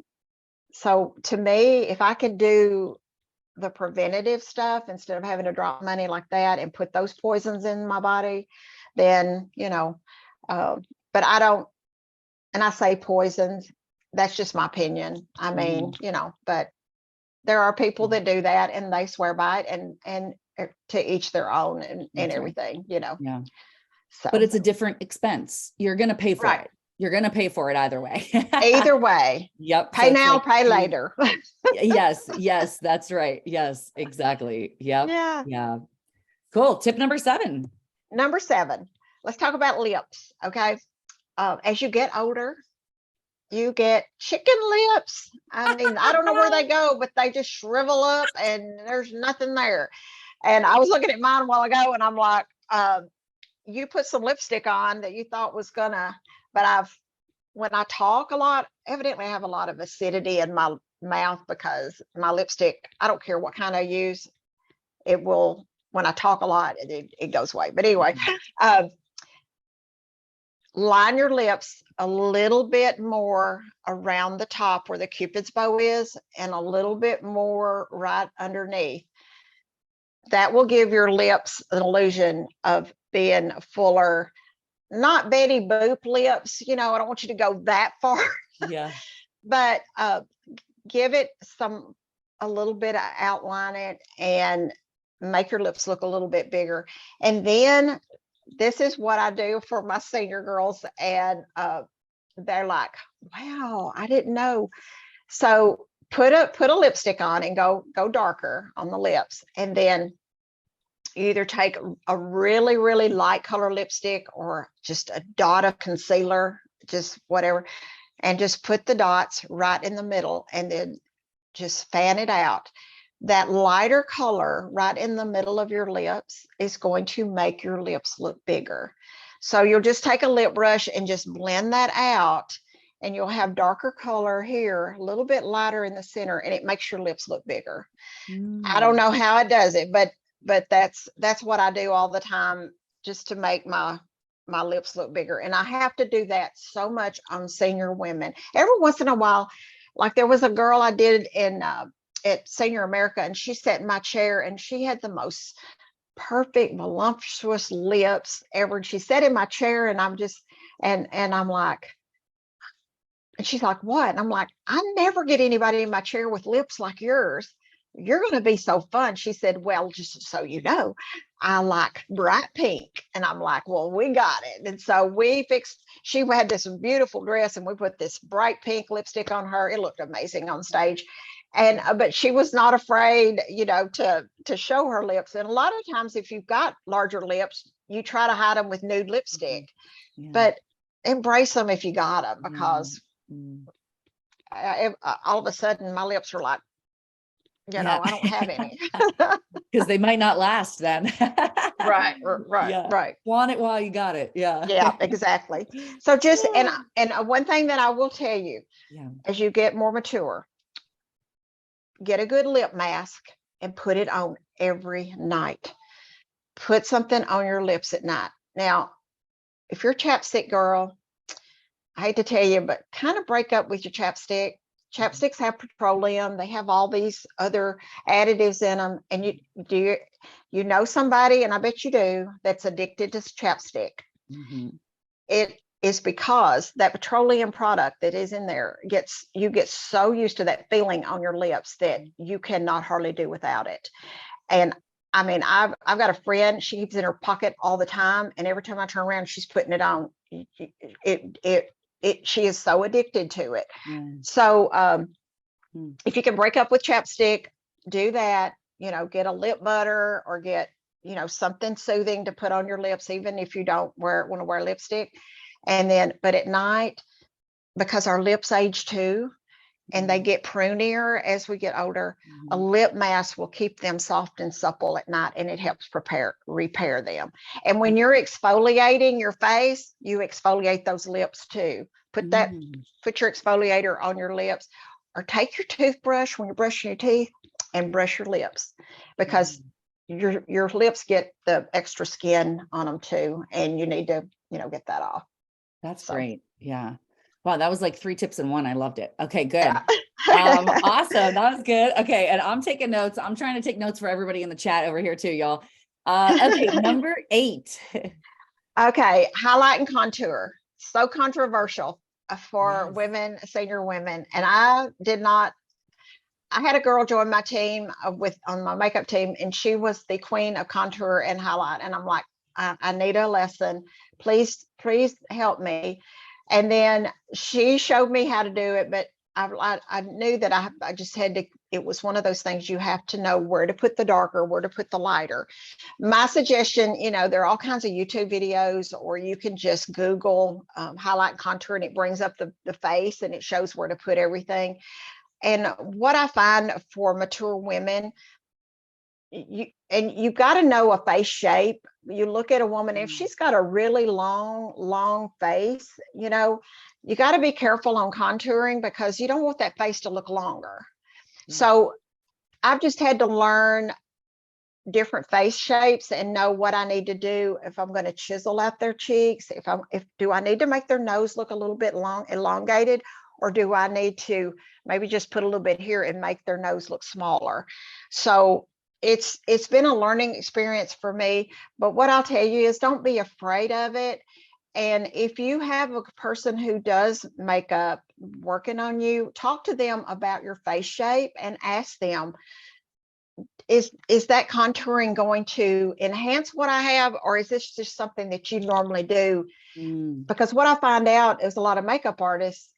So to me, if I could do the preventative stuff instead of having to drop money like that and put those poisons in my body, then, but I don't, and I say poisons, that's just my opinion. I mean, but there are people that do that and they swear by it, and to each their own, and That's right. everything, Yeah. So, But it's a different expense. You're going to pay for it. You're going to pay for it either way. Either way. Yep. Pay now, pay later. Yes. Yes. That's right. Yes, exactly. Yep. Yeah. Yeah. Cool. Tip number 7. Number 7. Let's talk about lips. Okay. As you get older, you get chicken lips. I mean, I don't know where they go, but they just shrivel up and there's nothing there. And I was looking at mine a while ago and I'm like, you put some lipstick on that you thought was gonna, but when I talk a lot, evidently I have a lot of acidity in my mouth because my lipstick, I don't care what kind I use, it will, when I talk a lot, it goes away. But anyway, line your lips a little bit more around the top where the Cupid's bow is, and a little bit more right underneath. That will give your lips an illusion of being fuller, not Betty Boop lips. I don't want you to go that far. Yeah. But give it a little bit of outline it and make your lips look a little bit bigger. And then this is what I do for my senior girls, and they're like, wow, I didn't know. So put a lipstick on and go darker on the lips, and then you either take a really, really light color lipstick or just a dot of concealer, just whatever, and just put the dots right in the middle, and then just fan it out. That lighter color right in the middle of your lips is going to make your lips look bigger. So you'll just take a lip brush and just blend that out, and you'll have darker color here, a little bit lighter in the center, and it makes your lips look bigger. I don't know how it does it, but that's what I do all the time, just to make my lips look bigger. And I have to do that so much on senior women. Every once in a while, like there was a girl I did at Senior America, and she sat in my chair and she had the most perfect voluptuous lips ever. And she sat in my chair, and I'm just and I'm like, and she's like, what? And I'm like, I never get anybody in my chair with lips like yours. You're going to be so fun. She said, well, just so you know, I like bright pink. And I'm like, well, we got it. And so she had this beautiful dress, and we put this bright pink lipstick on her. It looked amazing on stage. And but she was not afraid, to show her lips. And a lot of times, if you've got larger lips, you try to hide them with nude lipstick, but embrace them if you got them, because all of a sudden my lips are like, I don't have any. Because they might not last then. Right. Want it while you got it. Yeah, exactly. So just, and one thing that I will tell you, as you get more mature, get a good lip mask and put it on every night. Put something on your lips at night. Now, if you're a chapstick girl, I hate to tell you, but kind of break up with your chapstick. Chapsticks have petroleum. They have all these other additives in them. And you know somebody, and I bet you do, that's addicted to chapstick. It is because that petroleum product that is in there you get so used to that feeling on your lips that you cannot hardly do without it. And I mean, I've got a friend, she keeps it in her pocket all the time, and every time I turn around, she's putting it on. She is so addicted to it. So if you can break up with chapstick, do that. Get a lip butter, or get something soothing to put on your lips, even if you don't want to wear lipstick. And then, but at night, because our lips age too, and they get prunier as we get older, a lip mask will keep them soft and supple at night, and it helps repair them. And when you're exfoliating your face, you exfoliate those lips too. Put your exfoliator on your lips, or take your toothbrush when you're brushing your teeth and brush your lips, because your lips get the extra skin on them too, and you need to get that off. That's great. Yeah. Wow, that was like 3 tips in one. I loved it. Okay, good. Awesome. That was good. Okay, and I'm taking notes. I'm trying to take notes for everybody in the chat over here too, y'all. Okay, number 8. Okay, highlight and contour. So controversial. for Yes. women, senior women. And I did not, I had a girl join my team on my makeup team, and she was the queen of contour and highlight. And I'm like, I need a lesson. Please, please help me. And then she showed me how to do it, but I knew that I just had to, it was one of those things you have to know where to put the darker, where to put the lighter. My suggestion, there are all kinds of YouTube videos, or you can just Google highlight and contour, and it brings up the face and it shows where to put everything. And what I find for mature women, you've got to know a face shape. You look at a woman, if she's got a really long face, you got to be careful on contouring, because you don't want that face to look longer. Yeah. So I've just had to learn different face shapes and know what I need to do if I'm going to chisel out their cheeks. Do I need to make their nose look a little bit elongated, or do I need to maybe just put a little bit here and make their nose look smaller? So it's been a learning experience for me. But what I'll tell you is, don't be afraid of it. And if you have a person who does makeup working on you, talk to them about your face shape and ask them, is that contouring going to enhance what I have, or is this just something that you normally do? Because what I find out is a lot of makeup artists,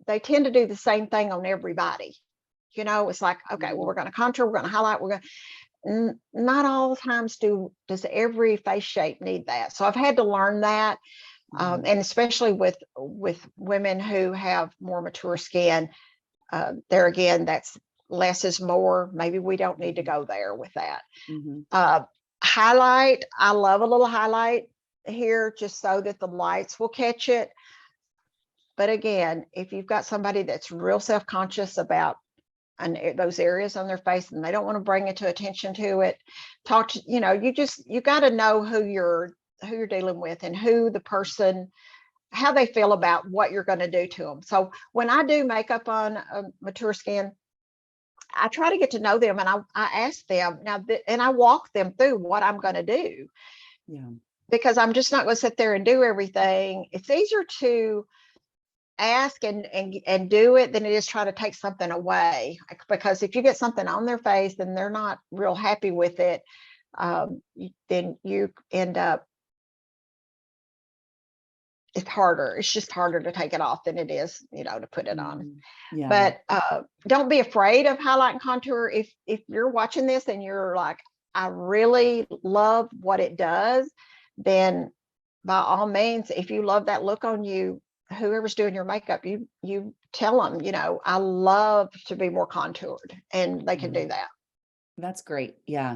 they tend to do the same thing on everybody. It's like, okay, well, we're going to contour, we're going to highlight, we're going to, not all times does every face shape need that. So I've had to learn that. And especially with women who have more mature skin, there again, that's less is more. Maybe we don't need to go there with that. Highlight, I love a little highlight here, just so that the lights will catch it. But again, if you've got somebody that's real self-conscious about those areas on their face, and they don't want to bring it to attention to it, you got to know who you're dealing with, and who the person, how they feel about what you're going to do to them. So when I do makeup on mature skin, I try to get to know them, and I ask them now, and I walk them through what I'm going to do. Yeah. Because I'm just not going to sit there and do everything. It's easier to ask and do it than it is try to take something away. Because if you get something on their face and they're not real happy with it, then you end up, it's just harder to take it off than it is, to put it on. Yeah. But don't be afraid of highlight and contour. If you're watching this and you're like, I really love what it does, then by all means, if you love that look on you, whoever's doing your makeup, you tell them, I love to be more contoured, and they can do that. That's great. Yeah.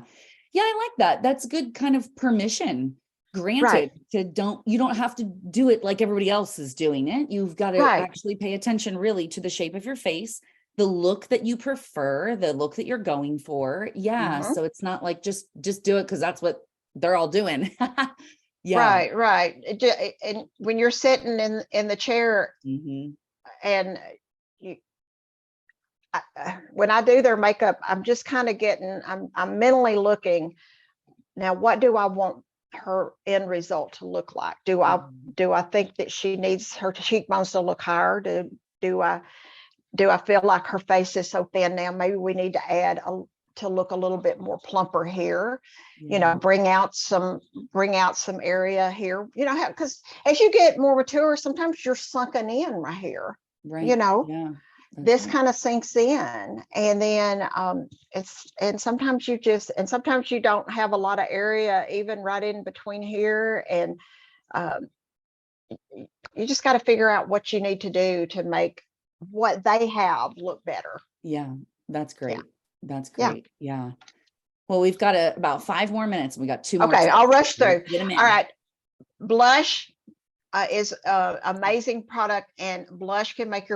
Yeah. I like that. That's good kind of permission granted you don't have to do it like everybody else is doing it. You've got to actually pay attention really to the shape of your face, the look that you prefer, the look that you're going for. Yeah. So it's not like just do it because that's what they're all doing. Yeah. Right. And when you're sitting in the chair, and when I do their makeup, I'm just kind of I'm mentally looking, now, what do I want her end result to look like? Do I think that she needs her cheekbones to look higher? Do I feel like her face is so thin now? Maybe we need to add to look a little bit more plumper here. Bring out some area here. Because as you get more mature, sometimes you're sunken in right here. Yeah. This kind of sinks in, and then sometimes you don't have a lot of area even right in between here, and you just got to figure out what you need to do to make what they have look better. Yeah, that's great. That's great. Yeah. Well, we've got about 5 more minutes. We got 2 more. Okay, I'll rush through. Get them in. All right. Blush is an amazing product, and blush can make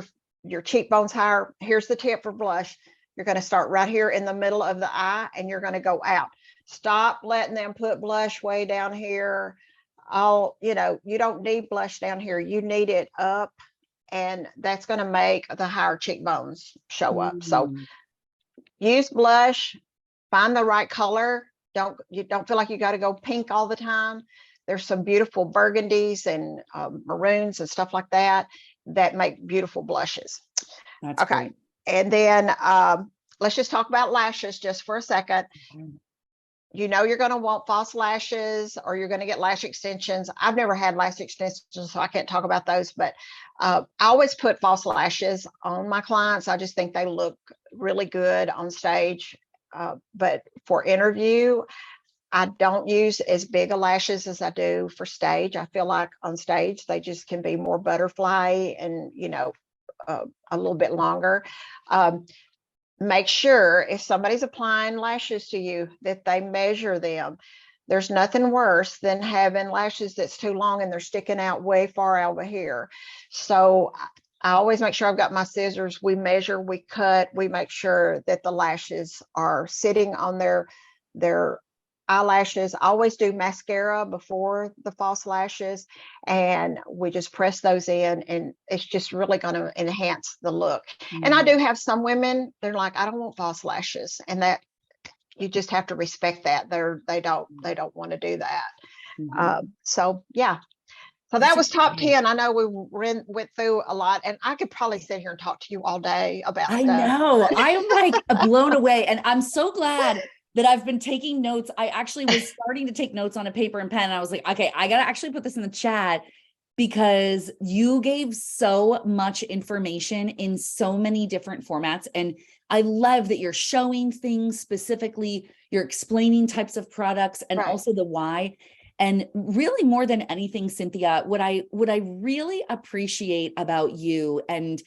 your cheekbones higher. Here's the tip for blush. You're going to start right here in the middle of the eye, and you're going to go out. Stop letting them put blush way down here. You don't need blush down here. You need it up, and that's going to make the higher cheekbones show up. So use blush, find the right color. You don't feel like you got to go pink all the time. There's some beautiful burgundies and maroons and stuff like that. that make beautiful blushes. That's Okay. great. And then let's just talk about lashes just for a second. You know you're going to want false lashes, or you're going to get lash extensions. I've never had lash extensions, so I can't talk about those, but I always put false lashes on my clients. I just think they look really good on stage. But for interview, I don't use as big a lashes as I do for stage. I feel like on stage, they just can be more butterfly and, a little bit longer. Make sure if somebody's applying lashes to you that they measure them. There's nothing worse than having lashes that's too long and they're sticking out way far over here. So I always make sure I've got my scissors. We measure, we cut, we make sure that the lashes are sitting on their eyelashes. I always do mascara before the false lashes, and we just press those in, and it's just really going to enhance the look. And I do have some women, they're like, I don't want false lashes, and that you just have to respect that. They don't want to do that. So yeah. So that was top 10. I know we went through a lot, and I could probably sit here and talk to you all day about stuff. I know. I'm like blown away, and I'm so glad that I've been taking notes. I actually was starting to take notes on a paper and pen. And I was like, okay, I got to actually put this in the chat, because you gave so much information in so many different formats. And I love that you're showing things specifically, you're explaining types of products, and also the why. And really, more than anything, Cynthia, what I really appreciate about you, and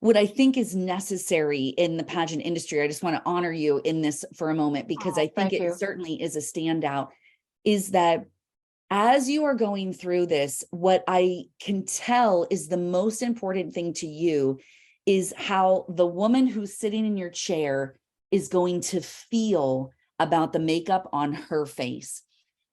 what I think is necessary in the pageant industry, I just want to honor you in this for a moment, because I think it certainly is a standout, is that as you are going through this, what I can tell is the most important thing to you is how the woman who's sitting in your chair is going to feel about the makeup on her face.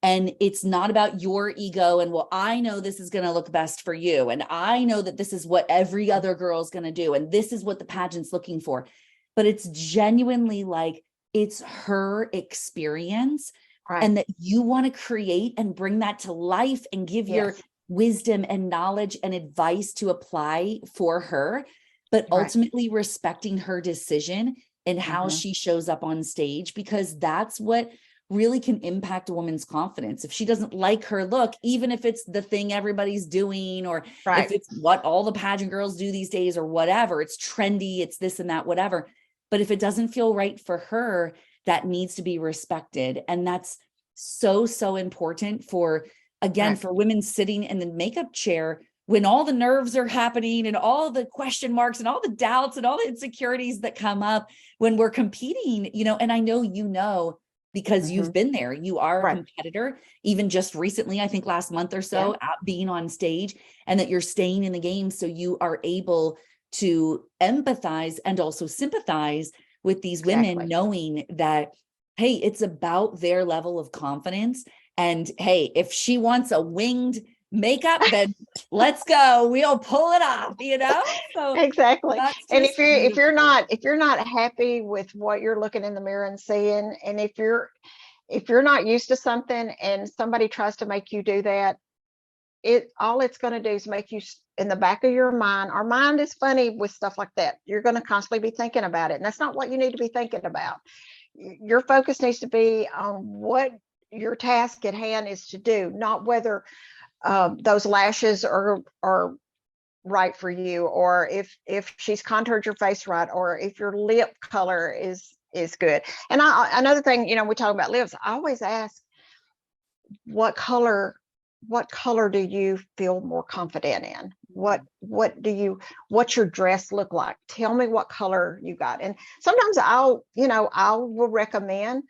And it's not about your ego and, well, I know this is going to look best for you, and I know that this is what every other girl is going to do, and this is what the pageant's looking for. But it's genuinely like, it's her experience, and that you want to create and bring that to life and give your wisdom and knowledge and advice to apply for her, but ultimately respecting her decision and how she shows up on stage, because that's what really can impact a woman's confidence. If she doesn't like her look, even if it's the thing everybody's doing, or if it's what all the pageant girls do these days, or whatever, it's trendy, it's this and that, whatever. But if it doesn't feel right for her, that needs to be respected. And that's so, so important for, again, for women sitting in the makeup chair when all the nerves are happening and all the question marks and all the doubts and all the insecurities that come up when we're competing, and I know, because you've been there, you are a competitor, even just recently, I think last month or so, out being on stage, and that you're staying in the game. So you are able to empathize and also sympathize with these women, knowing that, hey, it's about their level of confidence. And hey, if she wants a winged makeup, then let's go, we'll pull it off, So exactly. And if you're not happy with what you're looking in the mirror and seeing, and if you're not used to something and somebody tries to make you do that, all it's going to do is make you, in the back of your mind, our mind is funny with stuff like that, you're going to constantly be thinking about it, and that's not what you need to be thinking about. Your focus needs to be on what your task at hand is to do, not whether those lashes are right for you, or if she's contoured your face right, or if your lip color is good. And another thing, we talk about lips, I always ask, what color do you feel more confident in? What's your dress look like? Tell me what color you got. And sometimes I will recommend,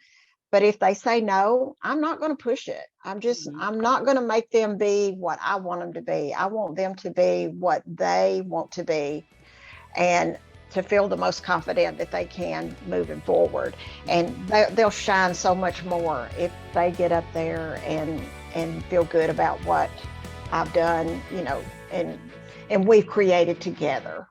but if they say no, I'm not going to push it. I'm not going to make them be what I want them to be. I want them to be what they want to be, and to feel the most confident that they can moving forward. And they'll shine so much more if they get up there and feel good about what I've done, and we've created together.